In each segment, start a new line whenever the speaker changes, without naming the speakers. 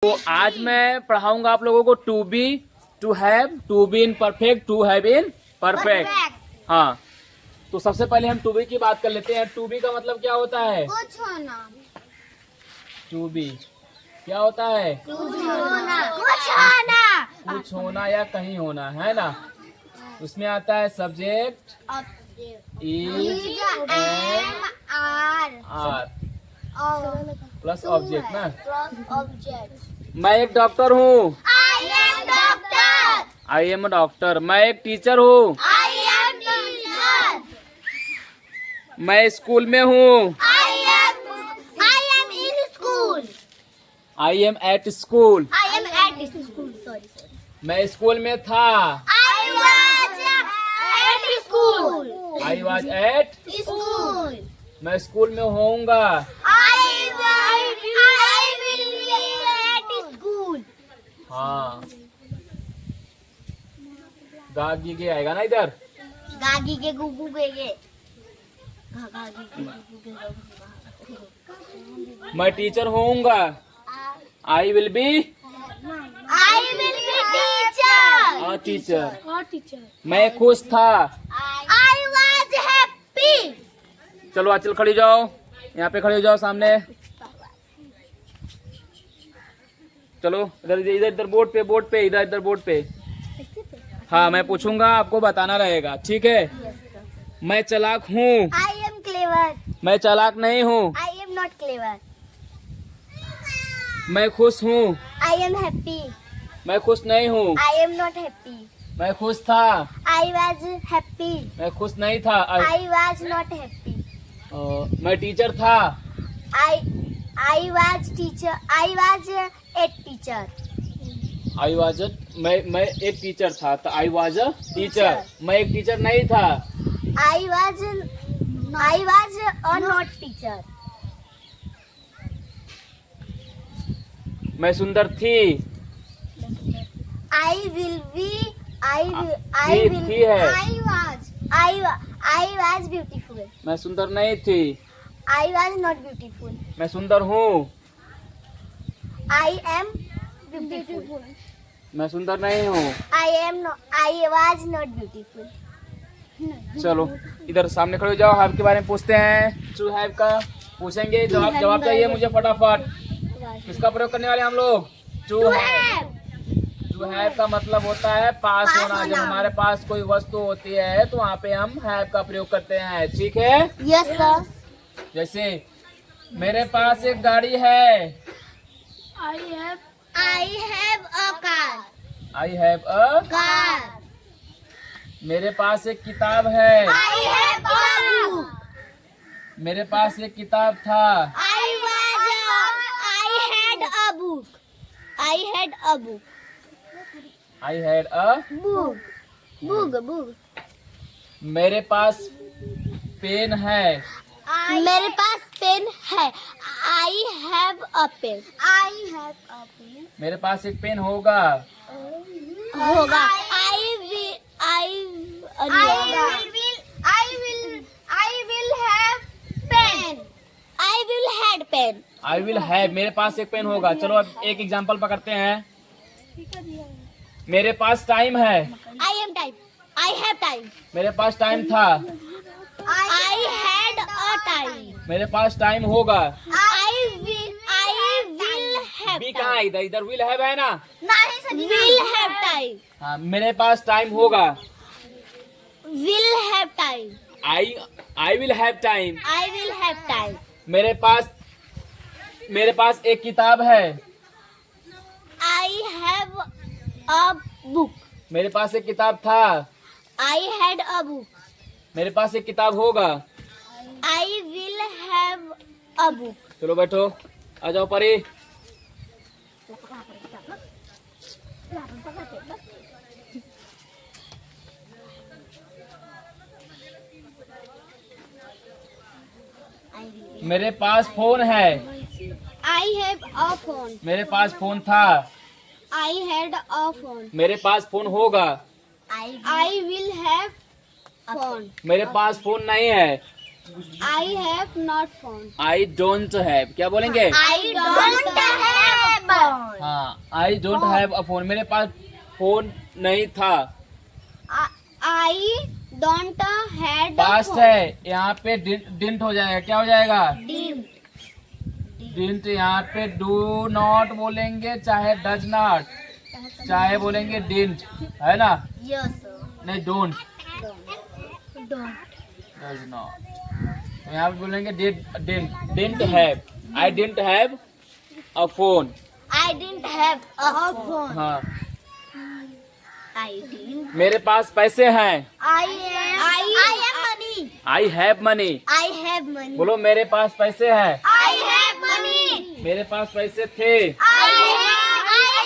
तो आज मैं पढ़ाऊंगा आप लोगों को to be, to have, to be in perfect, to have in perfect. हाँ, तो सबसे पहले हम टू बी की बात कर लेते हैं। टू बी का मतलब क्या होता है?
कुछ होना।
टू बी क्या होता है?
कुछ होना। कुछ होना।
कुछ होना या कहीं होना, है ना। उसमें आता है subject is and are plus object ना। मैं एक डॉक्टर हूँ।
I am doctor.
I am doctor. मैं एक टीचर हूँ।
I am teacher.
मैं स्कूल में हूँ।
I am in school.
I am at school.
I am at school. Sorry.
मैं स्कूल में था।
I was at school.
I was at.
School.
मैं स्कूल में होऊंगा।
I will be at school.
हाँ, गागी के आएगा ना इधर।
गागी के गुगू के गागी के गुगू के
मैं टीचर होऊंगा। I will be
I will be teacher.
A teacher. मैं खुश था।
I was happy.
चलो आचल खड़ी जाओ, यहाँ पे खड़ी हो जाओ सामने। चलो इधर इधर इधर बोर्ड पे इधर इधर बोर्ड पे। हाँ, मैं पूछूंगा, आपको बताना रहेगा, ठीक है। मैं चालाक हूँ।
I am clever.
मैं चालाक नहीं हूँ।
I am not clever.
मैं खुश हूँ।
I am happy.
मैं खुश नहीं हूँ।
I am not happy.
मैं खुश था।
I was happy.
मैं खुश नहीं था।
I was not happy.
मैं टीचर था।
I was teacher. I was a teacher.
I was मैं एक टीचर था, तो आई वाज अ टीचर। मैं एक टीचर नहीं था।
I was a not teacher.
मैं सुंदर थी।
I will be. I
थी है।
I was beautiful.
मैं सुंदर नहीं थी।
I was not beautiful.
मैं सुंदर हूँ।
I am beautiful.
मैं सुंदर नहीं हूँ।
I was not beautiful.
चलो इधर सामने खड़े हो जाओ, हैव के बारे में पूछते हैं। टू हैव का पूछेंगे, जवाब चाहिए मुझे फटाफट। किसका प्रयोग करने वाले हम लोग? To have. टू हैव का मतलब होता है पास होना। जब हमारे पास कोई वस्तु होती है तो वहाँ पे हम हैव का प्रयोग करते हैं, ठीक है।
Yes sir.
जैसे मेरे पास एक गाड़ी है।
I have a car.
I have a.
Car.
मेरे पास एक किताब है।
I have a book.
मेरे पास एक किताब था।
I had a book. I had a book.
I had a.
Book.
मेरे पास पेन है।
मेरे पास पेन है। I have a pen.
मेरे पास एक पेन होगा।
होगा।
आई विल हैव। मेरे पास एक पेन होगा। चलो अब एक एग्जांपल पकड़ते हैं। मेरे पास टाइम है।
I am time. I have time.
मेरे पास टाइम था।
I had a time.
मेरे पास टाइम होगा।
I will have
be
time.
कहाँ है? इधर इधर विल हैव है ना।
Will have time.
हाँ, मेरे पास टाइम होगा।
Will have time.
I will have time.
I will have time.
मेरे पास एक किताब है।
I have a book.
मेरे पास एक किताब था।
I had a book.
मेरे पास एक किताब होगा।
I will have a book.
चलो बैठो, आ जाओ परी। मेरे पास फोन है।
I have a phone.
मेरे पास फोन था।
I had a phone.
मेरे पास फोन होगा।
I will have phone.
मेरे पास फोन नहीं है।
I have not phone.
I don't have. क्या बोलेंगे?
I don't have. phone.
हाँ, I don't have a phone, मेरे पास फोन नहीं था।
I don't had a
past
phone.
है, यहाँ पे डिंट हो जाएगा, क्या हो जाएगा?
Didn't.
डिंट। यहाँ पे डू नॉट बोलेंगे चाहे डज नॉट, चाहे बोलेंगे डिंट, है ना?
Yes, sir.
नहीं, डोंट,
Don't.
Does not. तो यहाँ पे बोलेंगे didn't have, I didn't have a phone.
I didn't have a phone.
हाँ,
I didn't.
मेरे पास पैसे हैं,
I am money.
I have money.
I have money.
बोलो मेरे पास पैसे हैं,
I have money.
मेरे पास पैसे थे,
I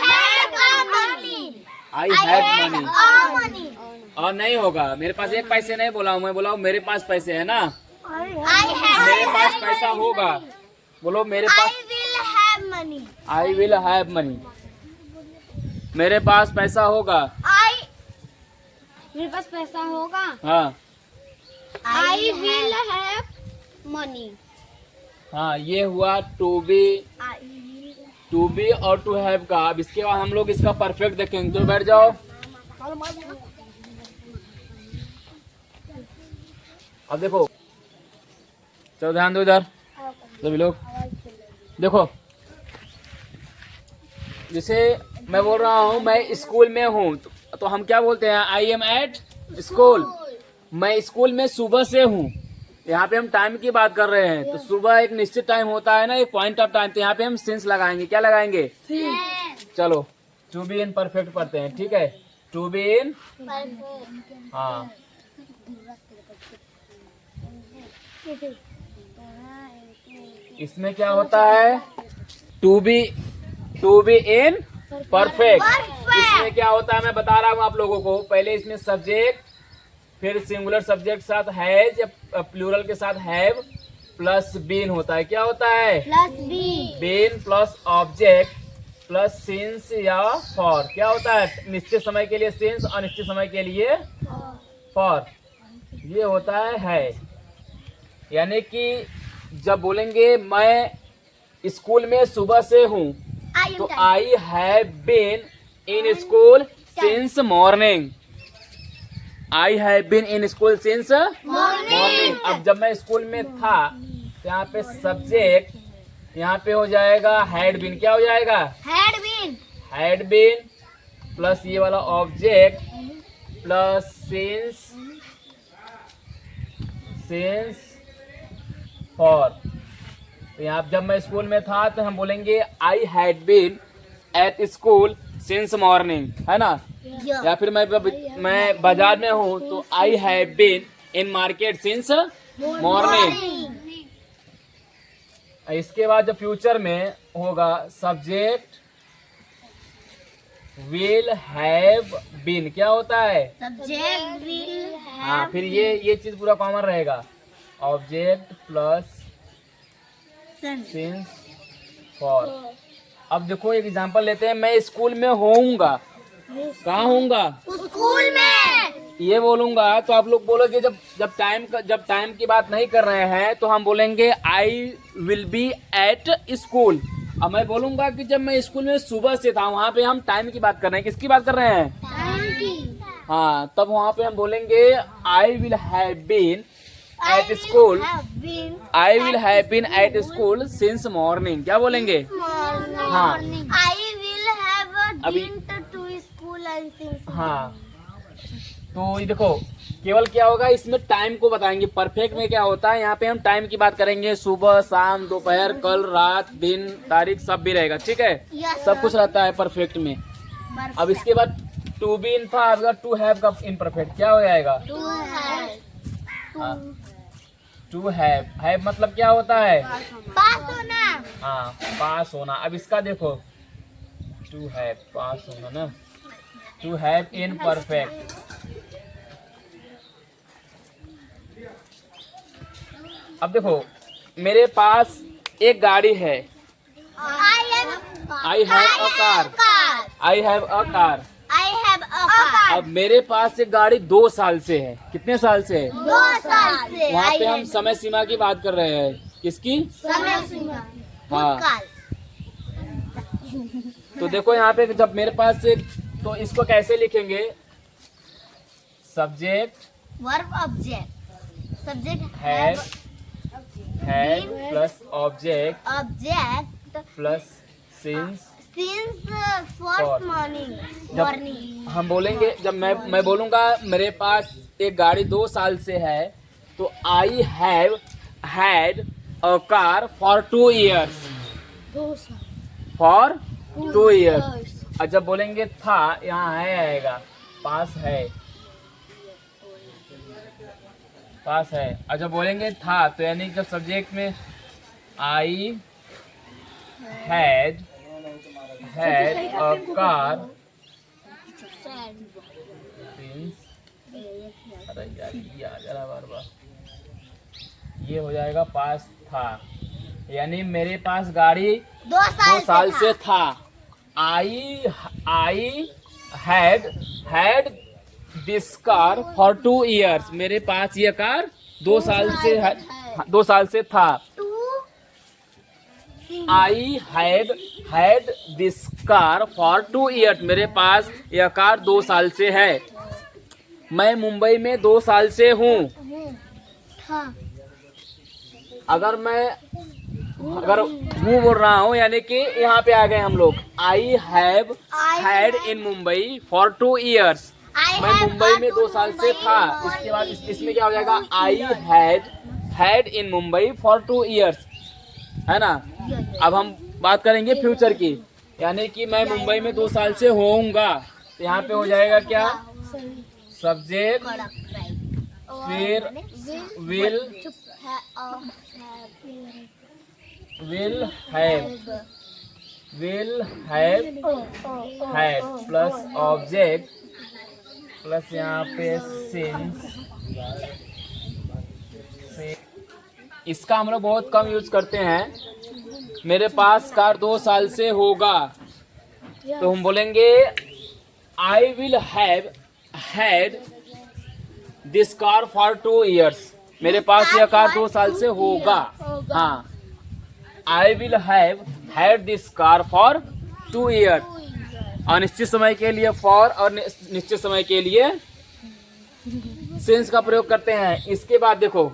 have money.
I have money.
money.
और नहीं होगा, मेरे पास एक पैसे नहीं बोला हूँ, मैं बोला हूँ मेरे पास पैसे है ना,
I
मेरे पास पैसा होगा। बोलो मेरे पास,
will have money.
I will have money, मेरे पास पैसा होगा।
मेरे पास पैसा होगा।
हाँ
I will have money.
हाँ, ये हुआ टू बी और टू हैव का। अब इसके बाद हम लोग इसका परफेक्ट देखेंगे, तो बैठ जाओ। अब देखो, चलो ध्यान दो इधर सभी लोग। देखो, जैसे मैं बोल रहा हूँ मैं स्कूल में हूँ, तो हम क्या बोलते हैं? आई एम एट स्कूल। मैं स्कूल में सुबह से हूँ। यहाँ पे हम टाइम की बात कर रहे हैं, तो सुबह एक निश्चित टाइम होता है ना, एक पॉइंट ऑफ टाइम, तो यहाँ पे हम सिंस लगाएंगे। क्या लगाएंगे? चलो टू बी इन परफेक्ट पढ़ते हैं, ठीक है? टू बी इन, हाँ, इसमें क्या होता है? To be in perfect. इसमें क्या होता है मैं बता रहा हूँ आप लोगों को। पहले इसमें सब्जेक्ट, फिर सिंगुलर सब्जेक्ट साथ हैज या प्लूरल के साथ हैव प्लस बीन होता है। क्या होता है?
Plus
been plus object plus since या फॉर। क्या होता है? निश्चित समय के लिए सिंस, अनिश्चित समय के लिए फॉर। ये होता है। यानी कि जब बोलेंगे मैं स्कूल में सुबह से हूँ, तो I have been in school since morning. I have been in school since morning. अब जब मैं स्कूल में था, तो यहाँ पे सब्जेक्ट, यहाँ पे हो जाएगा हैड बीन। क्या हो जाएगा? हैड बीन प्लस ये वाला ऑब्जेक्ट प्लस सिंस फॉर। तो यहाँ जब मैं स्कूल में था, तो हम बोलेंगे I had been at school since morning, है ना? या फिर मैं बाजार में हूँ, तो I have been in market since morning. इसके बाद जो फ्यूचर में होगा, सब्जेक्ट विल हैव बीन। क्या होता है?
सब्जेक्ट विल
हाँ, फिर ये चीज पूरा कॉमन रहेगा। Object plus since for. अब देखो एक एग्जांपल लेते हैं। मैं स्कूल में होऊंगा। कहाँ होऊंगा?
स्कूल में।
ये बोलूंगा तो आप लोग बोलोगे जब टाइम की बात नहीं कर रहे हैं, तो हम बोलेंगे I will be at school. अब मैं बोलूंगा कि जब मैं स्कूल में सुबह से था, वहाँ पे हम टाइम की बात कर रहे हैं। किसकी बात कर रहे हैं?
टाइम की।
हाँ, तब वहाँ पे हम बोलेंगे I will have been at school. I will have been at school since morning. क्या बोलेंगे? हाँ।
आई विल हैव
अभी
टू स्कूल एंड सिंस।
हाँ, तो ये देखो, केवल क्या होगा इसमें टाइम को बताएंगे। परफेक्ट में क्या होता है, यहाँ पे हम टाइम की बात करेंगे। सुबह, शाम, दोपहर, कल, रात, दिन, तारीख सब भी रहेगा, ठीक है? सब कुछ रहता है परफेक्ट में। अब इसके बाद टू बी इन था, अगर टू हैव का इन परफेक्ट क्या हो जाएगा? टू हैव मतलब क्या होता है?
पास होना।
हाँ, पास होना। अब इसका देखो, टू हैव पास होना ना, टू हैव इन परफेक्ट। अब देखो, मेरे पास एक गाड़ी है। I have a car. I have a car. अब मेरे पास एक गाड़ी 2 साल से है। कितने साल से है?
2 साल से।
वहाँ पे हम समय सीमा की बात कर रहे हैं। किसकी?
समय सीमा।
हाँ, तो देखो यहाँ पे जब मेरे पास तो इसको कैसे लिखेंगे? Subject
verb object subject
have plus object
object
plus since.
First morning
जब हम बोलेंगे, जब मैं बोलूंगा मेरे पास एक गाड़ी 2 साल से है, तो I have had a car for 2 years। For 2 years। और जब बोलेंगे था, यहाँ है आएगा, पास है, पास है। और जब बोलेंगे था तो यानी कि सब्जेक्ट में आई हैड अ कार अरे यार ये आ जा रहा बार, ये हो जाएगा पास था, यानी मेरे पास गाड़ी 2 साल से था। I had this car for 2 years। मेरे पास ये कार 2 साल से है, 2 साल से था। I had this car for 2 years। मेरे पास यह कार 2 साल से है। मैं मुंबई में 2 साल से हूँ। अगर हूँ बोल रहा हूँ, यानी कि यहाँ पे आ गए हम लोग। I have had in Mumbai for 2 years। मैं मुंबई में 2 साल से था। इसके बाद इसमें क्या हो जाएगा? I had in Mumbai for 2 years, है ना। अब हम बात करेंगे फ्यूचर की, यानी कि मैं मुंबई में 2 साल से होऊंगा। तो यहाँ पे हो जाएगा क्या? सब्जेक्ट फिर will have had plus object plus यहाँ पे सिंस। इसका हम लोग बहुत कम यूज करते हैं। मेरे पास कार 2 साल से होगा, तो हम बोलेंगे I will have had this car for 2 years। मेरे पास यह कार 2 साल से होगा। हाँ, I will have had this car for 2 years। अनिश्चित समय के लिए फॉर और निश्चित समय के लिए सिंस का प्रयोग करते हैं। इसके बाद देखो